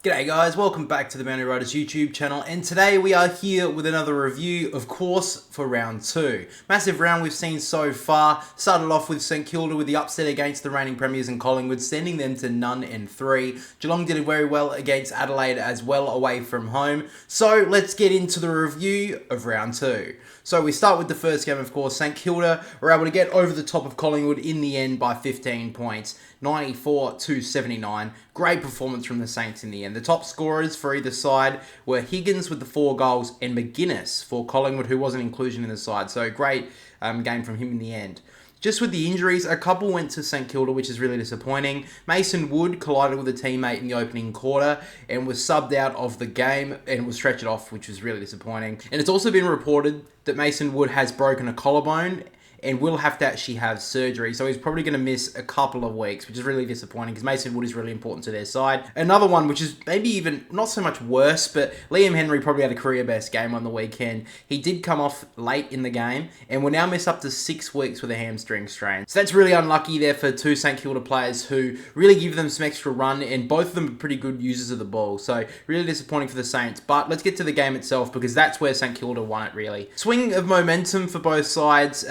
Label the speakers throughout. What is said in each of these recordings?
Speaker 1: G'day guys, welcome back to the Boundary Riders YouTube channel, and today we are here with another review, of course, for round 2. Massive round we've seen so far. Started off with St Kilda with the upset against the reigning premiers in Collingwood, sending them to none and 3. Geelong did very well against Adelaide as well away from home. So let's get into the review of round 2. So we start with the first game, of course. St Kilda were able to get over the top of Collingwood in the end by 15 points. 94-79. Great performance from the Saints in the end. The top scorers for either side were Higgins with the 4 goals and McGuinness for Collingwood, who was an inclusion in the side. So great game from him in the end. Just with the injuries, a couple went to St Kilda, which is really disappointing. Mason Wood collided with a teammate in the opening quarter and was subbed out of the game and was stretched off, which was really disappointing. And it's also been reported that Mason Wood has broken a collarbone and will have to actually have surgery. So he's probably going to miss a couple of weeks, which is really disappointing because Mason Wood is really important to their side. Another one, which is maybe even not so much worse, but Liam Henry probably had a career best game on the weekend. He did come off late in the game and will now miss up to 6 weeks with a hamstring strain. So that's really unlucky there for 2 St Kilda players who really give them some extra run, and both of them are pretty good users of the ball. So really disappointing for the Saints. But let's get to the game itself because that's where St Kilda won it really. Swing of momentum for both sides.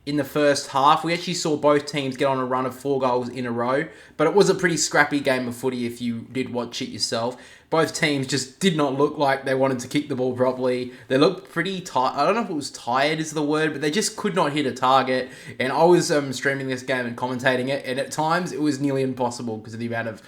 Speaker 1: In the first half, we actually saw both teams get on a run of 4 goals in a row, but it was a pretty scrappy game of footy if you did watch it yourself. Both teams just did not look like they wanted to kick the ball properly. They looked pretty tired. I don't know if it was tired is the word, but they just could not hit a target. And I was streaming this game and commentating it, and at times it was nearly impossible because of the amount of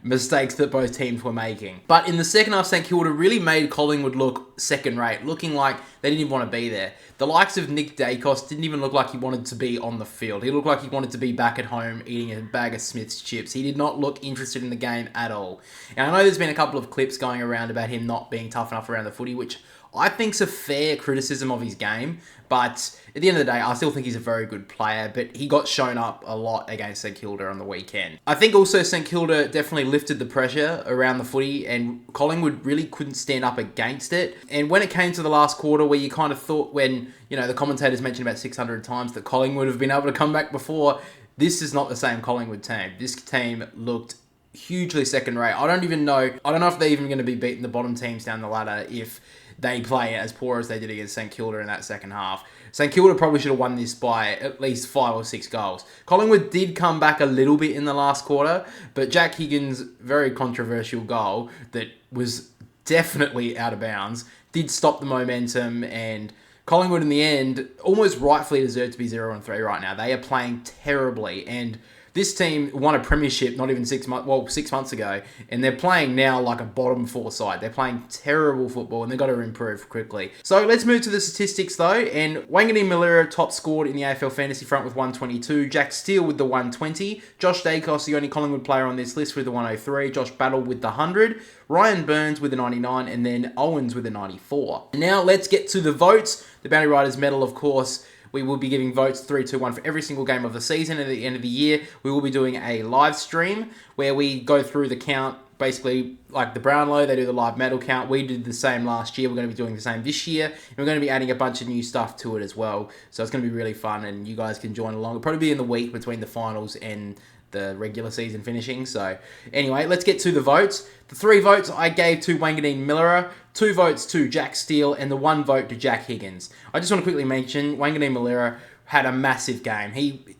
Speaker 1: mistakes that both teams were making. But in the second half, St Kilda really made Collingwood look second rate, looking like they didn't even want to be there. The likes of Nick Dacos didn't even look like he wanted to be on the field. He looked like he wanted to be back at home eating a bag of Smith's chips. He did not look interested in the game at all. And I know there's been a couple of clips going around about him not being tough enough around the footy, which I think's a fair criticism of his game, but at the end of the day, I still think he's a very good player, but he got shown up a lot against St Kilda on the weekend. I think also St Kilda definitely lifted the pressure around the footy, and Collingwood really couldn't stand up against it. And when it came to the last quarter, where you kind of thought when, the commentators mentioned about 600 times that Collingwood have been able to come back before, this is not the same Collingwood team. This team looked hugely second rate. I don't know if they're even going to be beating the bottom teams down the ladder if they play as poor as they did against St Kilda in that second half. St Kilda probably should have won this by at least 5 or 6 goals. Collingwood did come back a little bit in the last quarter, but Jack Higgins' very controversial goal that was definitely out of bounds did stop the momentum, and Collingwood in the end almost rightfully deserve to be 0-3 right now. They are playing terribly, and this team won a premiership not even 6 months ago, and they're playing now like a bottom 4 side. They're playing terrible football, and they've got to improve quickly. So let's move to the statistics though, and Wanganeen Malira top scored in the AFL Fantasy Front with 122, Jack Steele with the 120, Josh Dacos, the only Collingwood player on this list, with the 103, Josh Battle with the 100, Ryan Burns with the 99, and then Owens with the 94. Now let's get to the votes. The Boundary Riders medal, of course, we will be giving votes 3, 2, 1 for every single game of the season. And at the end of the year, we will be doing a live stream where we go through the count, basically like the Brownlow. They do the live medal count. We did the same last year. We're going to be doing the same this year. And we're going to be adding a bunch of new stuff to it as well. So it's going to be really fun, and you guys can join along. It'll probably be in the week between the finals and the regular season finishing. So anyway, let's get to the votes. The 3 votes I gave to Wanganeen Malira, 2 votes to Jack Steele, and the 1 vote to Jack Higgins. I just want to quickly mention Wanganeen Malira had a massive game.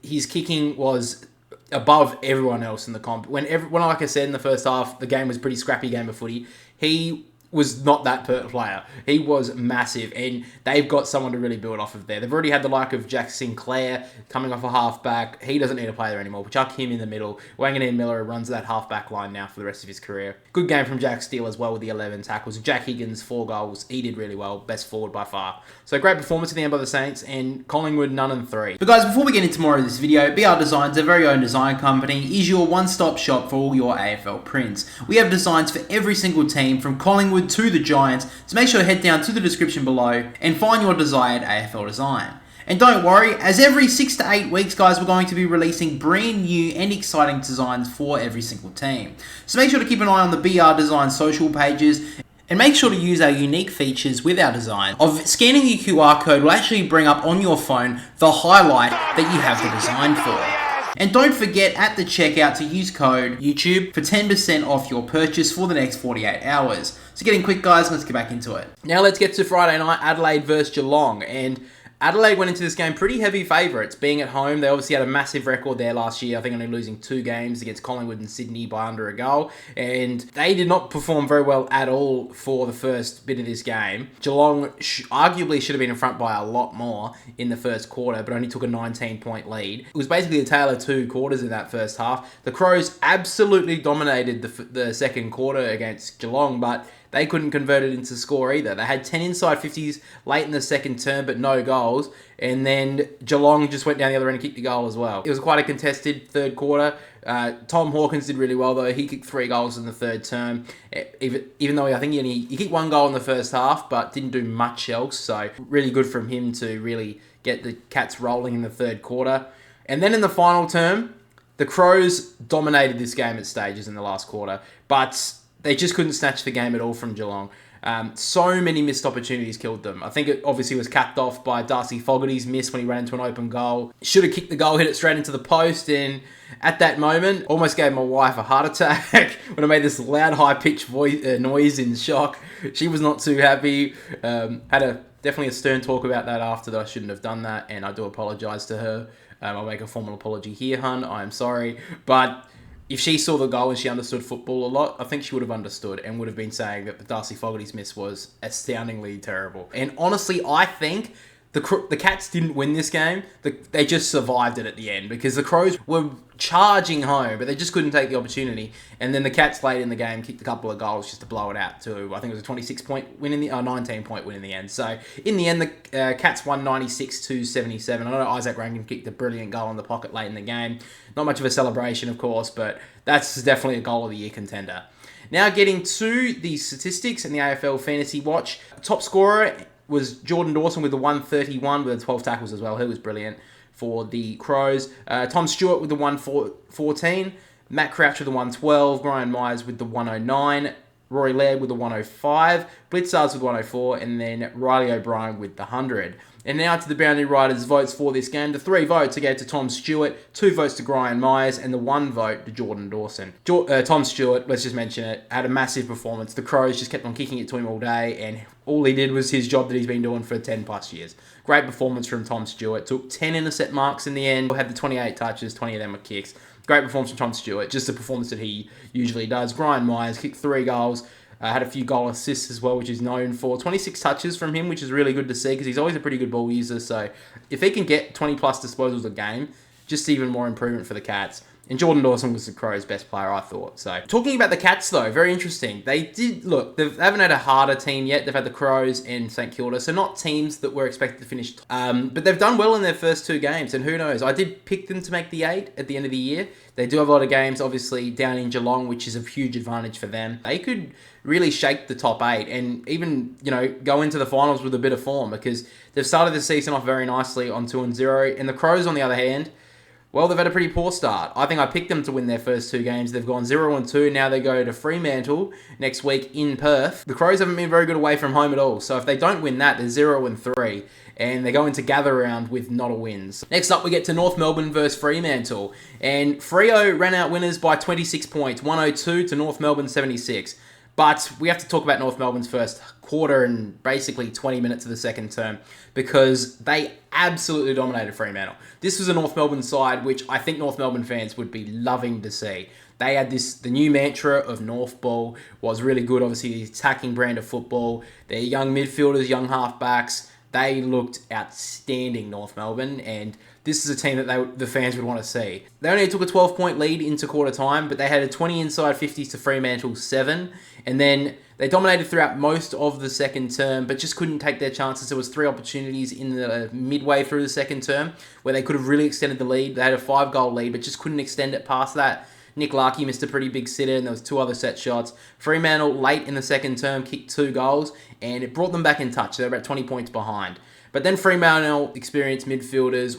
Speaker 1: His kicking was above everyone else in the comp. When like I said in the first half, the game was a pretty scrappy game of footy. He was not that player. He was massive, and they've got someone to really build off of there. They've already had the like of Jack Sinclair coming off a halfback. He doesn't need to play there anymore. Chuck him in the middle. Wanganeen Malira runs that halfback line now for the rest of his career. Good game from Jack Steele as well with the 11 tackles. Jack Higgins, 4 goals. He did really well. Best forward by far. So great performance at the end by the Saints, and Collingwood none and 3. But guys, before we get into more of this video, BR Designs, our very own design company, is your one-stop shop for all your AFL prints. We have designs for every single team from Collingwood to the Giants, so make sure to head down to the description below and find your desired AFL design. And don't worry, as every 6 to 8 weeks, guys, we're going to be releasing brand new and exciting designs for every single team. So make sure to keep an eye on the BR Design social pages, and make sure to use our unique features with our design of scanning the QR code will actually bring up on your phone the highlight that you have the design for. And don't forget at the checkout to use code YouTube for 10% off your purchase for the next 48 hours. So getting quick, guys, let's get back into it. Now let's get to Friday night, Adelaide versus Geelong. And Adelaide went into this game pretty heavy favourites, being at home. They obviously had a massive record there last year. I think only losing 2 games against Collingwood and Sydney by under a goal. And they did not perform very well at all for the first bit of this game. Geelong arguably should have been in front by a lot more in the first quarter, but only took a 19-point lead. It was basically a tale of 2 quarters in that first half. The Crows absolutely dominated the second quarter against Geelong, but they couldn't convert it into score either. They had 10 inside 50s late in the second term, but no goals. And then Geelong just went down the other end and kicked the goal as well. It was quite a contested third quarter. Tom Hawkins did really well, though. He kicked 3 goals in the third term, even though I think he kicked 1 goal in the first half, but didn't do much else. So really good from him to really get the Cats rolling in the third quarter. And then in the final term, the Crows dominated this game at stages in the last quarter, but they just couldn't snatch the game at all from Geelong. So many missed opportunities killed them. I think it obviously was capped off by Darcy Fogarty's miss when he ran into an open goal. Should have kicked the goal, hit it straight into the post, and at that moment, almost gave my wife a heart attack when I made this loud, high-pitched noise in shock. She was not too happy. Had definitely a stern talk about that after, that I shouldn't have done that, and I do apologise to her. I'll make a formal apology here, hun. I am sorry. But if she saw the goal and she understood football a lot, I think she would have understood and would have been saying that the Darcy Fogarty's miss was astoundingly terrible. And honestly, I think the Cats didn't win this game. They just survived it at the end because the Crows were charging home, but they just couldn't take the opportunity. And then the Cats late in the game kicked a couple of goals just to blow it out to, I think it was a 26-point win 19-point win in the end. So in the end, the Cats won 96-77. I know Isaac Rankin kicked a brilliant goal in the pocket late in the game. Not much of a celebration, of course, but that's definitely a goal of the year contender. Now getting to the statistics in the AFL Fantasy Watch. Top scorer was Jordan Dawson with the 131 with the 12 tackles as well. He was brilliant for the Crows. Tom Stewart with the 114. Matt Crouch with the 112. Brian Myers with the 109. Rory Laird with the 105. Blitzards with 104. And then Riley O'Brien with the 100. And now to the Boundary Riders' votes for this game. The 3 votes are going to Tom Stewart, 2 votes to Brian Myers, and the 1 vote to Jordan Dawson. Tom Stewart, let's just mention it, had a massive performance. The Crows just kept on kicking it to him all day, and all he did was his job that he's been doing for 10 plus years. Great performance from Tom Stewart. Took 10 intercept marks in the end. Had the 28 touches, 20 of them were kicks. Great performance from Tom Stewart. Just the performance that he usually does. Brian Myers kicked 3 goals. Had a few goal assists as well, which he's known for. 26 touches from him, which is really good to see because he's always a pretty good ball user. So if he can get 20 plus disposals a game, just even more improvement for the Cats. And Jordan Dawson was the Crows' best player, I thought. So talking about the Cats, though, very interesting. They haven't had a harder team yet. They've had the Crows and St Kilda, so not teams that were expected to finish. But they've done well in their first 2 games, and who knows? I did pick them to make the 8 at the end of the year. They do have a lot of games, obviously, down in Geelong, which is a huge advantage for them. They could really shake the top 8 and even, go into the finals with a bit of form because they've started the season off very nicely on 2-0. And the Crows, on the other hand, well, they've had a pretty poor start. I think I picked them to win their first 2 games. They've gone 0-2. Now they go to Fremantle next week in Perth. The Crows haven't been very good away from home at all. So if they don't win that, they're 0-3. And they're going to gather around with not a wins. Next up, we get to North Melbourne versus Fremantle. And Freo ran out winners by 26 points, 102 to North Melbourne 76. But we have to talk about North Melbourne's first quarter and basically 20 minutes of the second term because they absolutely dominated Fremantle. This was a North Melbourne side which I think North Melbourne fans would be loving to see. They had the new mantra of North Ball was really good, obviously the attacking brand of football. Their young midfielders, young halfbacks, they looked outstanding, North Melbourne, and this is a team that the fans would want to see. They only took a 12-point lead into quarter time, but they had a 20 inside 50s to Fremantle's 7, and then they dominated throughout most of the second term, but just couldn't take their chances. There was 3 opportunities in the midway through the second term where they could have really extended the lead. They had a 5-goal lead, but just couldn't extend it past that. Nick Larkey missed a pretty big sitter, and there was 2 other set shots. Fremantle, late in the second term, kicked 2 goals, and it brought them back in touch. They were about 20 points behind. But then Fremantle experienced midfielders,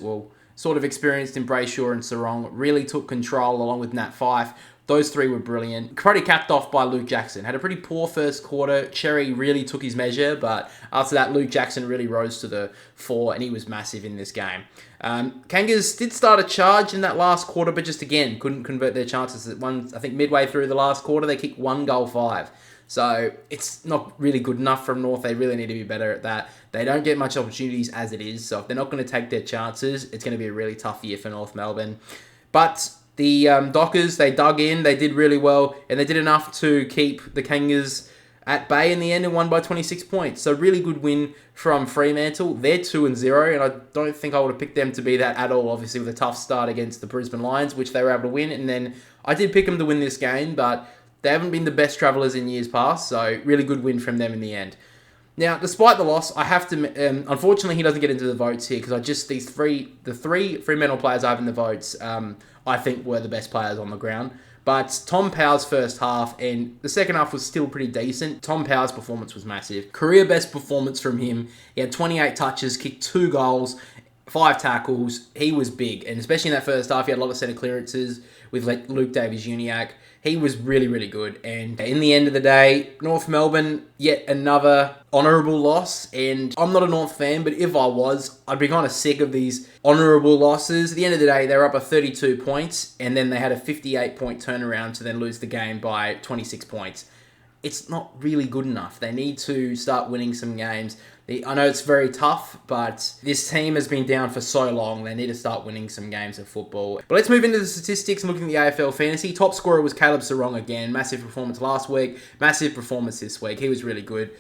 Speaker 1: sort of experienced in Brayshaw and Sarong, really took control along with Nat Fyfe Those three were brilliant. Probably capped off by Luke Jackson. Had a pretty poor first quarter. Cherry really took his measure, but after that, Luke Jackson really rose to the fore, and he was massive in this game. Kangas did start a charge in that last quarter, but just again, couldn't convert their chances. I think midway through the last quarter, they kicked 1 goal 5. So it's not really good enough from North. They really need to be better at that. They don't get much opportunities as it is, so if they're not going to take their chances, it's going to be a really tough year for North Melbourne. But the Dockers, they dug in, they did really well, and they did enough to keep the Kangas at bay in the end and won by 26 points. So really good win from Fremantle. They're 2-0, and I don't think I would have picked them to be that at all, obviously with a tough start against the Brisbane Lions, which they were able to win. And then I did pick them to win this game, but they haven't been the best travellers in years past, so really good win from them in the end. Now, despite the loss, I have to... unfortunately, he doesn't get into the votes here, because the three Fremantle players I have in the votes, I think were the best players on the ground. But Tom Powell's first half and the second half was still pretty decent. Tom Powell's performance was massive. Career best performance from him. He had 28 touches, kicked 2 goals, 5 tackles. He was big, and especially in that first half, he had a lot of centre clearances with Luke Davies-Uniacke. He was really, really good. And in the end of the day, North Melbourne, yet another honourable loss. And I'm not a North fan, but if I was, I'd be kind of sick of these honourable losses. At the end of the day, they were up by 32 points, and then they had a 58-point turnaround to then lose the game by 26 points. It's not really good enough. They need to start winning some games. I know it's very tough, but this team has been down for so long. They need to start winning some games of football. But let's move into the statistics and looking at the AFL Fantasy. Top scorer was Caleb Sarong again. Massive performance last week. Massive performance this week. He was really good.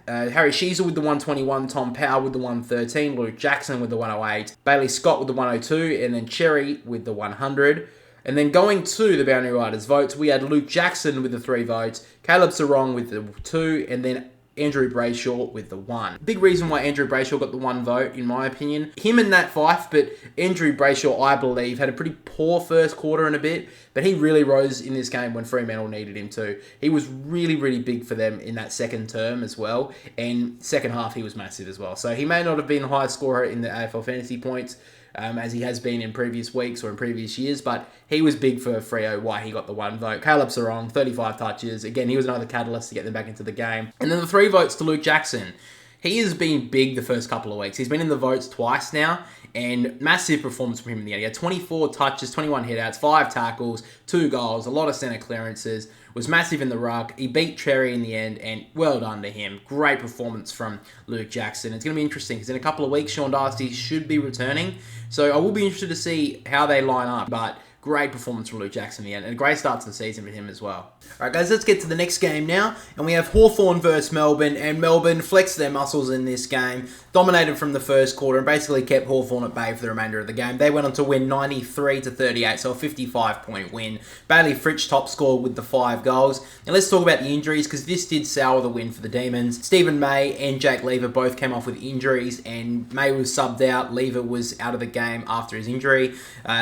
Speaker 1: Harry Sheezel with the 121. Tom Powell with the 113. Luke Jackson with the 108. Bailey Scott with the 102. And then Cherry with the 100. And then going to the Boundary Riders votes, we had Luke Jackson with the 3 votes. Caleb Sarong with the 2. And then Andrew Brayshaw with the 1. Big reason why Andrew Brayshaw got the 1 vote, in my opinion. Him and Nat Fyfe, but Andrew Brayshaw, I believe, had a pretty poor first quarter and a bit, but he really rose in this game when Fremantle needed him to. He was really, really big for them in that second term as well, and second half he was massive as well. So he may not have been the highest scorer in the AFL Fantasy points, as he has been in previous weeks or in previous years, but he was big for Freo, why he got the 1 vote. Caleb Sarong, 35 touches. Again, he was another catalyst to get them back into the game. And then the 3 votes to Luke Jackson. He has been big the first couple of weeks. He's been in the votes twice now, and massive performance from him in the end. He had 24 touches, 21 hitouts, 5 tackles, 2 goals, a lot of centre clearances, was massive in the ruck. He beat Cherry in the end, and well done to him. Great performance from Luke Jackson. It's going to be interesting, because in a couple of weeks, Sean Darcy should be returning, so I will be interested to see how they line up, but great performance from Luke Jackson in the end, and a great start to the season for him as well. Alright guys, let's get to the next game now, and we have Hawthorn versus Melbourne, and Melbourne flexed their muscles in this game, dominated from the first quarter, and basically kept Hawthorn at bay for the remainder of the game. They went on to win 93-38, so a 55-point win. Bailey Fritsch top scored with the 5 goals. Now let's talk about the injuries, because this did sour the win for the Demons. Stephen May and Jake Lever both came off with injuries, and May was subbed out. Lever was out of the game after his injury.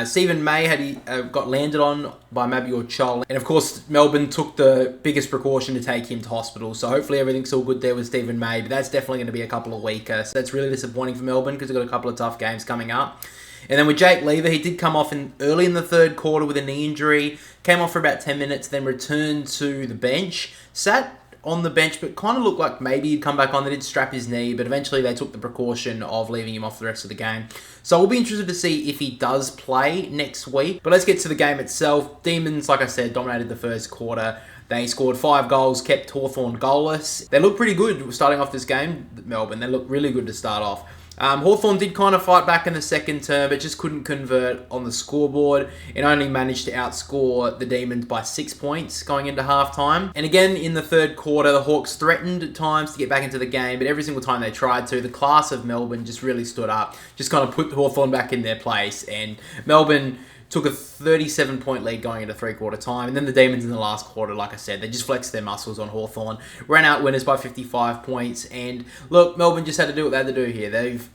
Speaker 1: Stephen May got landed on by Mabior Chol, and of course Melbourne took the biggest precaution to take him to hospital, so hopefully everything's all good there with Stephen May, but that's definitely going to be a couple of weeks, so that's really disappointing for Melbourne because they've got a couple of tough games coming up. And then with Jake Lever, he did come off early in the third quarter with a knee injury, came off for about 10 minutes, then returned to the bench, sat on the bench, but kind of looked like maybe he'd come back on. They did strap his knee, but eventually they took the precaution of leaving him off the rest of the game. So we'll be interested to see if he does play next week. But let's get to the game itself. Demons, like I said, dominated the first quarter. They scored 5 goals, kept Hawthorn goalless. They looked pretty good starting off this game, Melbourne. They looked really good to start off. Hawthorn did kind of fight back in the second term, but just couldn't convert on the scoreboard and only managed to outscore the Demons by 6 points going into halftime. And again, in the third quarter, the Hawks threatened at times to get back into the game, but every single time they tried to, the class of Melbourne just really stood up, just kind of put Hawthorn back in their place, and Melbourne took a 37-point lead going into three-quarter time. And then the Demons in the last quarter, like I said, they just flexed their muscles on Hawthorn, ran out winners by 55 points. And look, Melbourne just had to do what they had to do here.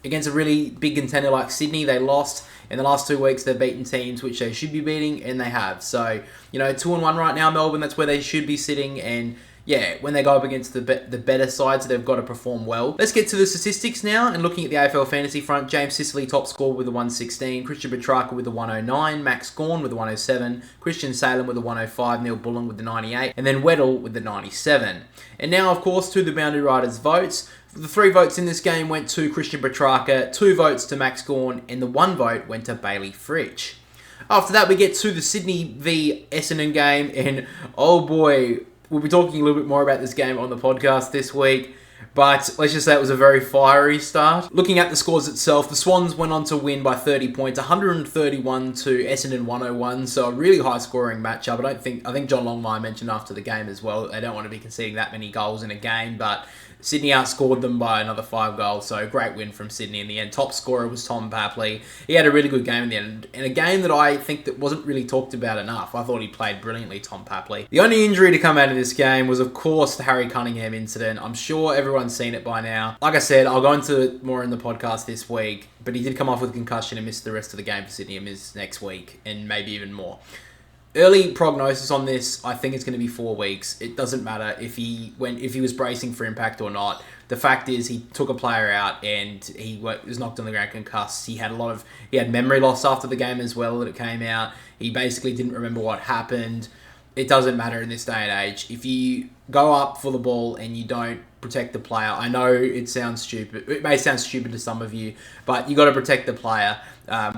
Speaker 1: Against a really big contender like Sydney, they lost. In the last 2 weeks, they've beaten teams which they should be beating, and they have. So, 2-1 right now, Melbourne, that's where they should be sitting. And, yeah, when they go up against the better sides, they've got to perform well. Let's get to the statistics now. And looking at the AFL Fantasy front, James Sicily top scorer with a 116, Christian Petrarca with a 109, Max Gawn with a 107, Christian Salem with a 105, Neil Bullen with the 98, and then Weddle with the 97. And now, of course, to the Boundary Riders votes. The 3 votes in this game went to Christian Petrarca, 2 votes to Max Gawn, and the 1 vote went to Bailey Fritsch. After that, we get to the Sydney v Essendon game, and oh boy, we'll be talking a little bit more about this game on the podcast this week, but let's just say it was a very fiery start. Looking at the scores itself, the Swans went on to win by 30 points, 131 to Essendon 101, so a really high-scoring matchup. I think John Longmire mentioned after the game as well, they don't want to be conceding that many goals in a game, but Sydney outscored them by another 5 goals, so great win from Sydney in the end. Top scorer was Tom Papley. He had a really good game in the end, and a game that I think that wasn't really talked about enough. I thought he played brilliantly, Tom Papley. The only injury to come out of this game was, of course, the Harry Cunningham incident. I'm sure everyone's seen it by now. Like I said, I'll go into it more in the podcast this week, but he did come off with a concussion and missed the rest of the game for Sydney and miss next week, and maybe even more. Early prognosis on this, I think it's going to be 4 weeks. It doesn't matter if he was bracing for impact or not. The fact is, he took a player out and he was knocked on the ground concussed. He had memory loss after the game as well that it came out. He basically didn't remember what happened. It doesn't matter in this day and age. If you go up for the ball and you don't protect the player, I know it sounds stupid. It may sound stupid to some of you, but you got to protect the player.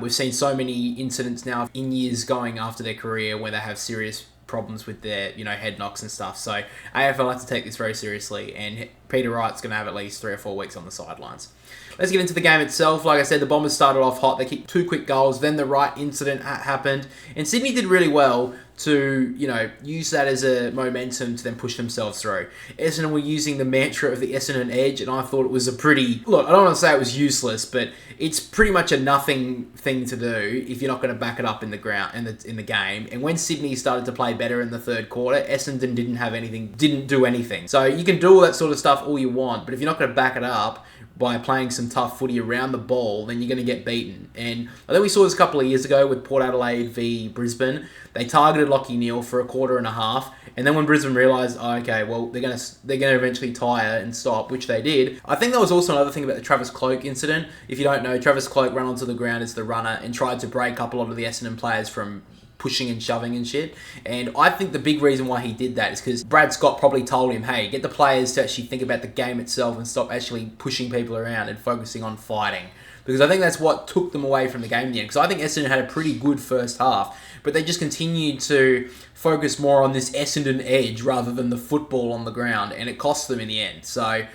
Speaker 1: We've seen so many incidents now in years going after their career where they have serious problems with their, head knocks and stuff. So AFL has to take this very seriously, and Peter Wright's going to have at least 3 or 4 weeks on the sidelines. Let's get into the game itself. Like I said, the Bombers started off hot. They kicked 2 quick goals. Then the Wright incident happened. And Sydney did really well to, use that as a momentum to then push themselves through. Essendon were using the mantra of the Essendon edge, and I thought it was I don't want to say it was useless, but it's pretty much a nothing thing to do if you're not going to back it up in the ground in the game. And when Sydney started to play better in the third quarter, Essendon didn't do anything. So you can do all that sort of stuff all you want, but if you're not going to back it up by playing some tough footy around the ball, then you're going to get beaten. And I think we saw this a couple of years ago with Port Adelaide v Brisbane. They targeted Lachie Neale for a quarter and a half, and then when Brisbane realised, they're going to eventually tire and stop, which they did. I think there was also another thing about the Travis Cloke incident. If you don't know, Travis Cloke ran onto the ground as the runner and tried to break up a lot of the Essendon players from pushing and shoving and shit. And I think the big reason why he did that is because Brad Scott probably told him, hey, get the players to actually think about the game itself and stop actually pushing people around and focusing on fighting. Because I think that's what took them away from the game in the end. Because I think Essendon had a pretty good first half, but they just continued to focus more on this Essendon edge rather than the football on the ground, and it cost them in the end. So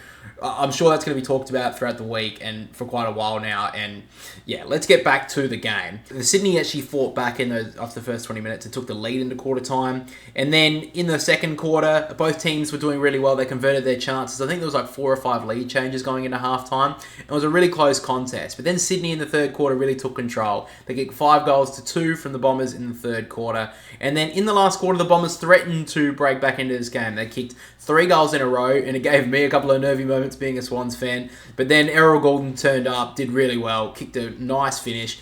Speaker 1: I'm sure that's going to be talked about throughout the week and for quite a while now. And yeah, let's get back to the game. Sydney actually fought back after the first 20 minutes and took the lead into quarter time. And then in the second quarter, both teams were doing really well. They converted their chances. I think there was like 4 or 5 lead changes going into halftime. It was a really close contest. But then Sydney in the third quarter really took control. They kicked 5 goals to 2 from the Bombers in the third quarter. And then in the last quarter, the Bombers threatened to break back into this game. They kicked 3 goals in a row, and it gave me a couple of nervy moments being a Swans fan. But then Errol Goulden turned up, did really well, kicked a nice finish.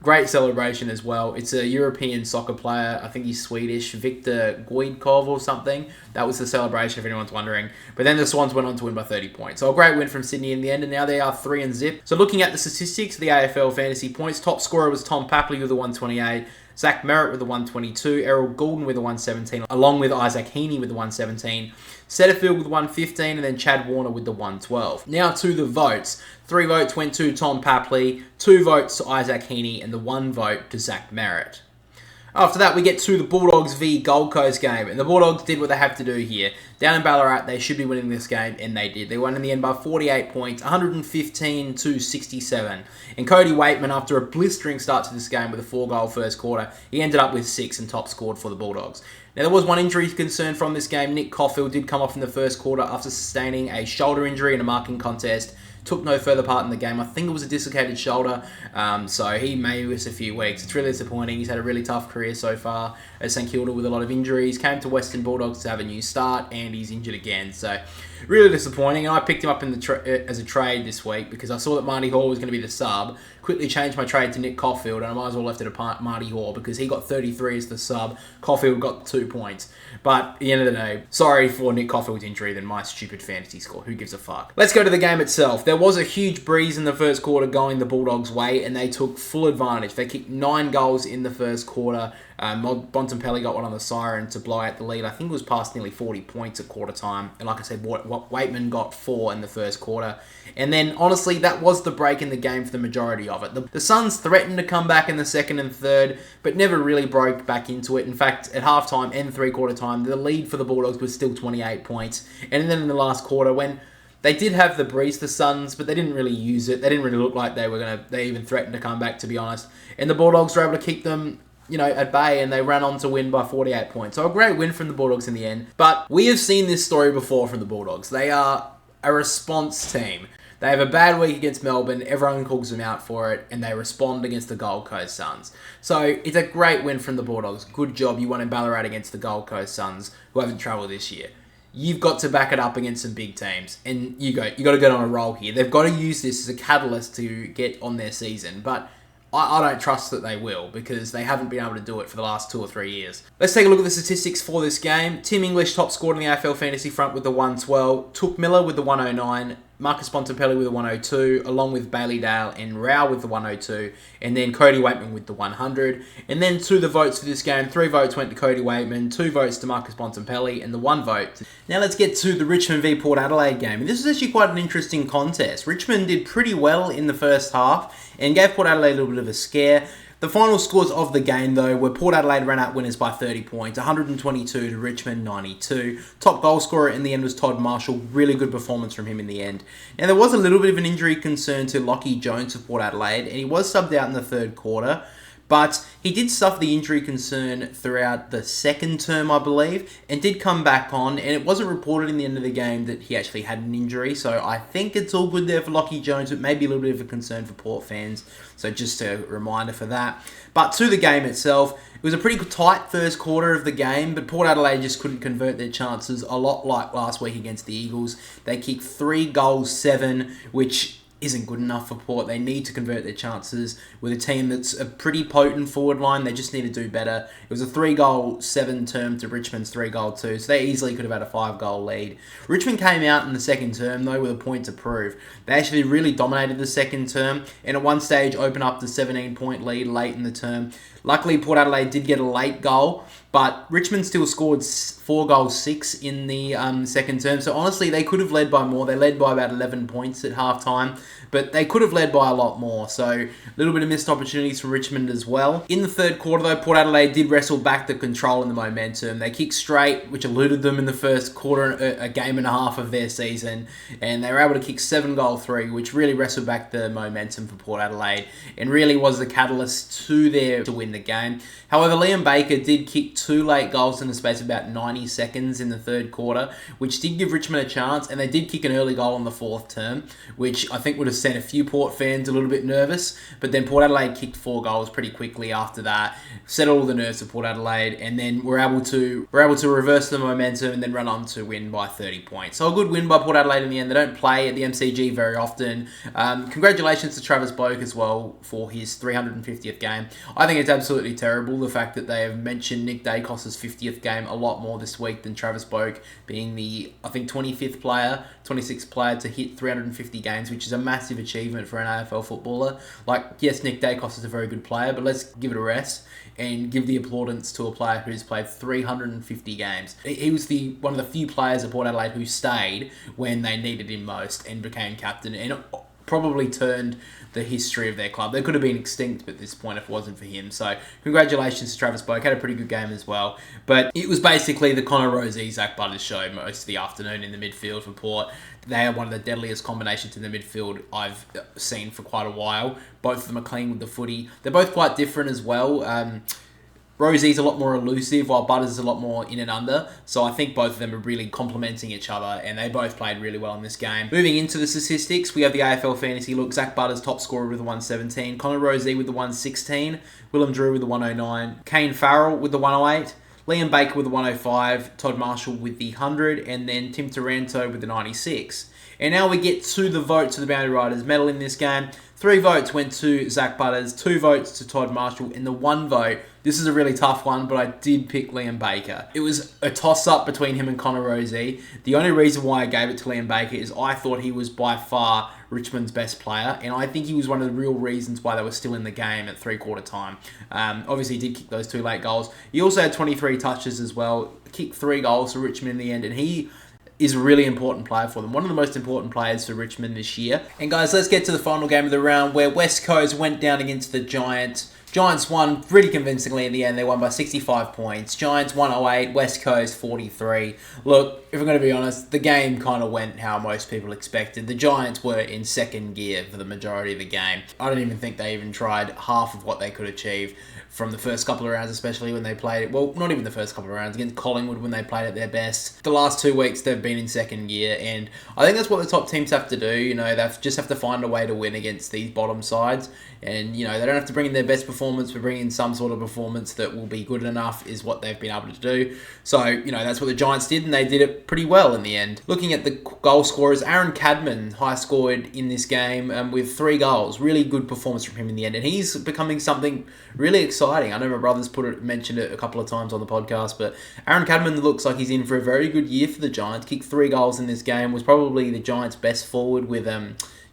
Speaker 1: Great celebration as well. It's a European soccer player. I think he's Swedish. Viktor Goidkov or something. That was the celebration, if anyone's wondering. But then the Swans went on to win by 30 points. So a great win from Sydney in the end, and now they are 3-0. So looking at the statistics, the AFL Fantasy points, top scorer was Tom Papley with a 128. Zach Merritt with a 122, Errol Goulden with a 117, along with Isaac Heaney with a 117, Setterfield with 115, and then Chad Warner with the 112. Now to the votes. 3 votes went to Tom Papley, 2 votes to Isaac Heaney, and the 1 vote to Zach Merritt. After that, we get to the Bulldogs v Gold Coast game, and the Bulldogs did what they have to do here. Down in Ballarat, they should be winning this game, and they did. They won in the end by 48 points, 115 to 67. And Cody Waitman, after a blistering start to this game with a 4-goal first quarter, he ended up with 6 and top scored for the Bulldogs. Now, there was one injury concern from this game. Nick Caulfield did come off in the first quarter after sustaining a shoulder injury in a marking contest took no further part in the game. I think it was a dislocated shoulder, so he may miss a few weeks. It's really disappointing. He's had a really tough career so far at St Kilda with a lot of injuries. Came to Western Bulldogs to have a new start, and he's injured again. So really disappointing. And I picked him up in as a trade this week because I saw that Marty Hall was going to be the sub. Quickly changed my trade to Nick Caulfield, and I might as well left it at Marty Hall because he got 33 as the sub. Caulfield got 2 points. But at the end of the day, sorry for Nick Caulfield's injury than my stupid fantasy score. Who gives a fuck? Let's go to the game itself. There was a huge breeze in the first quarter going the Bulldogs' way, and they took full advantage. They kicked 9 goals in the first quarter. Bontempelli got one on the siren to blow out the lead. I think it was past nearly 40 points at quarter time. And like I said, Waitman got 4 in the first quarter. And then, honestly, that was the break in the game for the majority of it. The Suns threatened to come back in the second and third, but never really broke back into it. In fact, at halftime and three-quarter time, the lead for the Bulldogs was still 28 points. And then in the last quarter, when they did have the breeze, the Suns, but they didn't really use it. They didn't really look like they even threatened to come back, to be honest. And the Bulldogs were able to keep them at bay, and they ran on to win by 48 points. So a great win from the Bulldogs in the end. But we have seen this story before from the Bulldogs. They are a response team. They have a bad week against Melbourne, everyone calls them out for it, and they respond against the Gold Coast Suns. So it's a great win from the Bulldogs. Good job, you won in Ballarat against the Gold Coast Suns, who haven't travelled this year. You've got to back it up against some big teams, and you got to get on a roll here. They've got to use this as a catalyst to get on their season, but I don't trust that they will because they haven't been able to do it for the last 2 or 3 years. Let's take a look at the statistics for this game. Tim English top scored in the AFL Fantasy front with the 112, Took Miller with the 109, Marcus Bontempelli with the 102, along with Bailey Dale and Rao with the 102, and then Cody Waitman with the 100. And then to the votes for this game, 3 votes went to Cody Waitman, 2 votes to Marcus Bontempelli, and the 1 vote. Now let's get to the Richmond v Port Adelaide game. And this is actually quite an interesting contest. Richmond did pretty well in the first half and gave Port Adelaide a little bit of a scare. The final scores of the game, though, were Port Adelaide ran out winners by 30 points, 122 to Richmond 92. Top goal scorer in the end was Todd Marshall. Really good performance from him in the end. Now, there was a little bit of an injury concern to Lachie Jones of Port Adelaide, and he was subbed out in the third quarter. But he did suffer the injury concern throughout the second term, I believe, and did come back on. And it wasn't reported in the end of the game that he actually had an injury. So I think it's all good there for Lachie Jones, but maybe a little bit of a concern for Port fans. So just a reminder for that. But to the game itself, it was a pretty tight first quarter of the game, but Port Adelaide just couldn't convert their chances, a lot like last week against the Eagles. They kicked 3 goals, 7, which isn't good enough for Port. They need to convert their chances with a team that's a pretty potent forward line. They just need to do better. It was a 3-goal, 7 term to Richmond's 3-goal, 2, so they easily could have had a 5-goal lead. Richmond came out in the second term, though, with a point to prove. They actually really dominated the second term, and at one stage opened up the 17-point lead late in the term. Luckily, Port Adelaide did get a late goal, but Richmond still scored 4 goals, 6 in the second term. So honestly, they could have led by more. They led by about 11 points at halftime, but they could have led by a lot more. So a little bit of missed opportunities from Richmond as well. In the third quarter, though, Port Adelaide did wrestle back the control and the momentum. They kicked straight, which eluded them in the first quarter, a game and a half of their season, and they were able to kick 7-goal-3, which really wrestled back the momentum for Port Adelaide and really was the catalyst to win the game. However, Liam Baker did kick 2 late goals in the space of about 90 seconds in the third quarter, which did give Richmond a chance, and they did kick an early goal on the fourth term, which I think would have sent a few Port fans a little bit nervous, but then Port Adelaide kicked 4 goals pretty quickly after that, settled all the nerves of Port Adelaide, and then were able to reverse the momentum and then run on to win by 30 points. So a good win by Port Adelaide in the end. They don't play at the MCG very often. Congratulations to Travis Boak as well for his 350th game. I think it's absolutely terrible, the fact that they have mentioned Nick Dacos' 50th game a lot more this week than Travis Boak being the, I think, 26th player to hit 350 games, which is a massive achievement for an AFL footballer. Like, yes, Nick Dacos is a very good player, but let's give it a rest and give the applaudance to a player who's played 350 games. He was one of the few players at Port Adelaide who stayed when they needed him most and became captain, and probably turned the history of their club. They could have been extinct at this point if it wasn't for him. So congratulations to Travis Boak. Had a pretty good game as well. But it was basically the Connor Rozee, Zach Butters show most of the afternoon in the midfield for Port. They are one of the deadliest combinations in the midfield I've seen for quite a while. Both of them are clean with the footy. They're both quite different as well. Rosie's a lot more elusive, while Butters is a lot more in and under. So I think both of them are really complementing each other, and they both played really well in this game. Moving into the statistics, we have the AFL Fantasy look. Zach Butters, top scorer with the 117. Connor Rosie with the 116. Willem Drew with the 109. Kane Farrell with the 108. Liam Baker with the 105. Todd Marshall with the 100. And then Tim Taranto with the 96. And now we get to the vote to the Boundary Riders medal in this game. 3 votes went to Zach Butters, 2 votes to Todd Marshall, and the 1 vote, this is a really tough one, but I did pick Liam Baker. It was a toss-up between him and Connor Rosie. The only reason why I gave it to Liam Baker is I thought he was by far Richmond's best player, and I think he was one of the real reasons why they were still in the game at three-quarter time. Obviously, he did kick those 2 late goals. He also had 23 touches as well, kicked 3 goals for Richmond in the end, and he is a really important player for them. One of the most important players for Richmond this year. And guys, let's get to the final game of the round where West Coast went down against the Giants. Giants won pretty convincingly in the end. They won by 65 points. Giants 108, West Coast 43. Look, if we're going to be honest, the game kind of went how most people expected. The Giants were in second gear for the majority of the game. I don't even think they even tried half of what they could achieve from the first couple of rounds, especially when they played it. Well, not even the first couple of rounds, against Collingwood when they played at their best. The last 2 weeks, they've been in second gear, and I think that's what the top teams have to do. You know, they just have to find a way to win against these bottom sides, and, you know, they don't have to bring in their best performance, but bring in some sort of performance that will be good enough is what they've been able to do. So, you know, that's what the Giants did, and they did it pretty well in the end. Looking at the goal scorers, Aaron Cadman high scored in this game with 3 goals. Really good performance from him in the end, and he's becoming something really exciting. I know my brother's mentioned it a couple of times on the podcast, but Aaron Cadman looks like he's in for a very good year for the Giants. Kicked 3 goals in this game, was probably the Giants' best forward with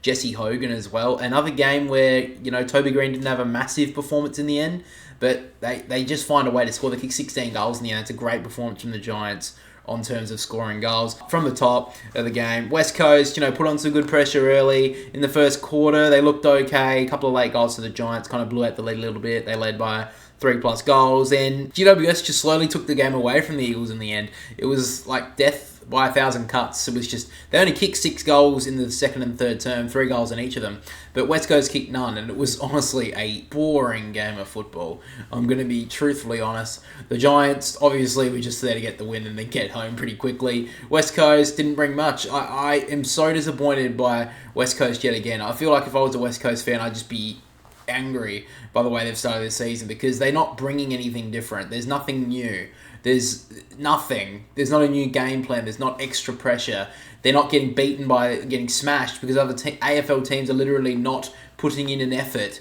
Speaker 1: Jesse Hogan as well. Another game where, you know, Toby Green didn't have a massive performance in the end, but they just find a way to score. They kicked 16 goals in the end. It's a great performance from the Giants on terms of scoring goals. From the top of the game, West Coast, you know, put on some good pressure early in the first quarter. They looked okay. A couple of late goals to the Giants kind of blew out the lead a little bit. They led by 3+ goals, and GWS just slowly took the game away from the Eagles in the end. It was like death by 1,000 cuts. It was just, they only kicked 6 goals in the second and third term, 3 goals in each of them, but West Coast kicked none, and it was honestly a boring game of football. I'm going to be truthfully honest. The Giants obviously were just there to get the win and then get home pretty quickly. West Coast didn't bring much. I am so disappointed by West Coast yet again. I feel like if I was a West Coast fan, I'd just be angry by the way they've started this season, because they're not bringing anything different. There's nothing new. There's nothing. There's not a new game plan. There's not extra pressure. They're not getting beaten by getting smashed, because other AFL teams are literally not putting in an effort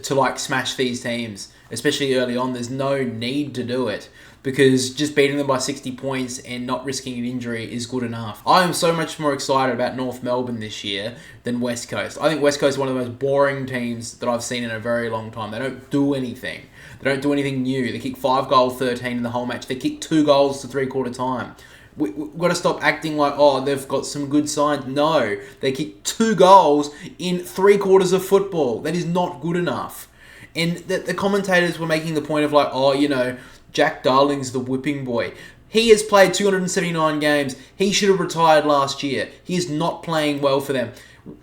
Speaker 1: to like smash these teams, especially early on. There's no need to do it, because just beating them by 60 points and not risking an injury is good enough. I am so much more excited about North Melbourne this year than West Coast. I think West Coast is one of the most boring teams that I've seen in a very long time. They don't do anything. They don't do anything new. They kick 5 goals, 13 in the whole match. They kick 2 goals to three-quarter time. We've got to stop acting like, oh, they've got some good signs. No, they kick 2 goals in 3 quarters of football. That is not good enough. And the commentators were making the point of like, oh, you know, Jack Darling's the whipping boy. He has played 279 games. He should have retired last year. He is not playing well for them.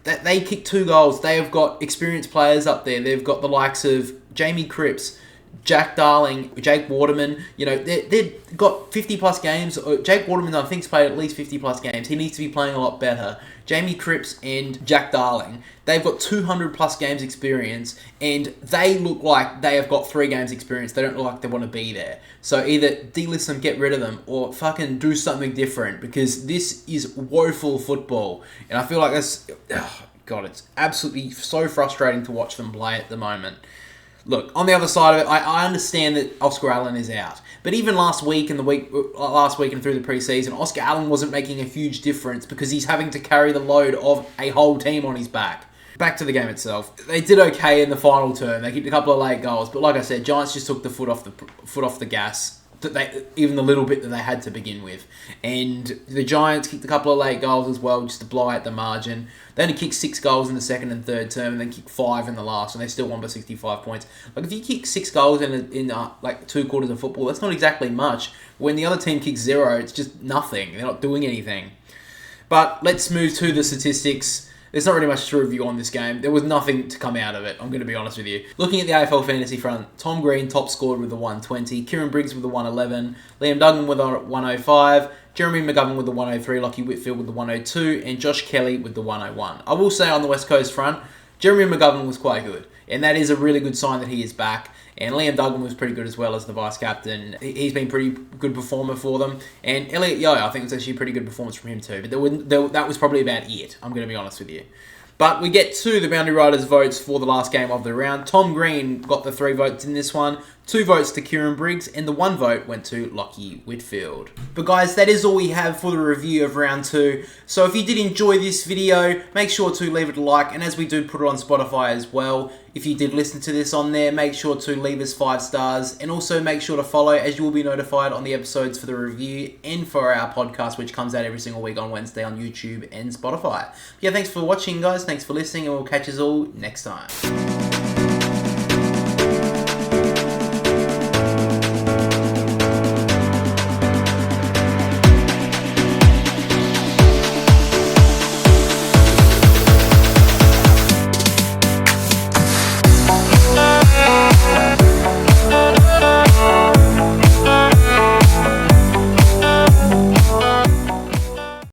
Speaker 1: They kicked 2 goals. They have got experienced players up there. They've got the likes of Jamie Cripps, Jack Darling, Jake Waterman. You know, they've got 50+ games. Jake Waterman, I think, has played at least 50+ games. He needs to be playing a lot better. Jamie Cripps and Jack Darling, they've got 200+ games experience, and they look like they have got 3 games experience. They don't look like they want to be there. So either delist them, get rid of them, or fucking do something different, because this is woeful football. And I feel like that's... Oh, God, it's absolutely so frustrating to watch them play at the moment. Look, on the other side of it, I understand that Oscar Allen is out. But even last week and through the preseason, Oscar Allen wasn't making a huge difference because he's having to carry the load of a whole team on his back. Back to the game itself. They did okay in the final term. They kicked a couple of late goals, but like I said, Giants just took the foot off the gas. Even the little bit that they had to begin with. And the Giants kicked a couple of late goals as well, just to blow out the margin. They only kicked 6 goals in the second and third term, and then kicked 5 in the last, and they still won by 65 points. Like, if you kick 6 goals in like 2 quarters of football, that's not exactly much. When the other team kicks 0, it's just nothing. They're not doing anything. But let's move to the statistics.
Speaker 2: there's not really much to review on this game. There was nothing to come out of it, I'm going to be honest with you. Looking at the AFL Fantasy front, Tom Green top scored with the 120, Kieran Briggs with the 111, Liam Duggan with the 105, Jeremy McGovern with the 103, Lockie Whitfield with the 102, and Josh Kelly with the 101. I will say on the West Coast front, Jeremy McGovern was quite good, and that is a really good sign that he is back. And Liam Duggan was pretty good as well as the vice-captain. He's been a pretty good performer for them. And Elliot Yeo, I think it was actually a pretty good performance from him too. But that was probably about it, I'm going to be honest with you. But we get to the Boundary Riders votes for the last game of the round. Tom Green got the 3 votes in this one. 2 votes to Kieran Briggs, and the 1 vote went to Lockie Whitfield. But guys, that is all we have for the review of round 2. So if you did enjoy this video, make sure to leave it a like, and as we do put it on Spotify as well, if you did listen to this on there, make sure to leave us 5 stars, and also make sure to follow, as you will be notified on the episodes for the review and for our podcast, which comes out every single week on Wednesday on YouTube and Spotify. Yeah, thanks for watching, guys. Thanks for listening, and we'll catch us all next time.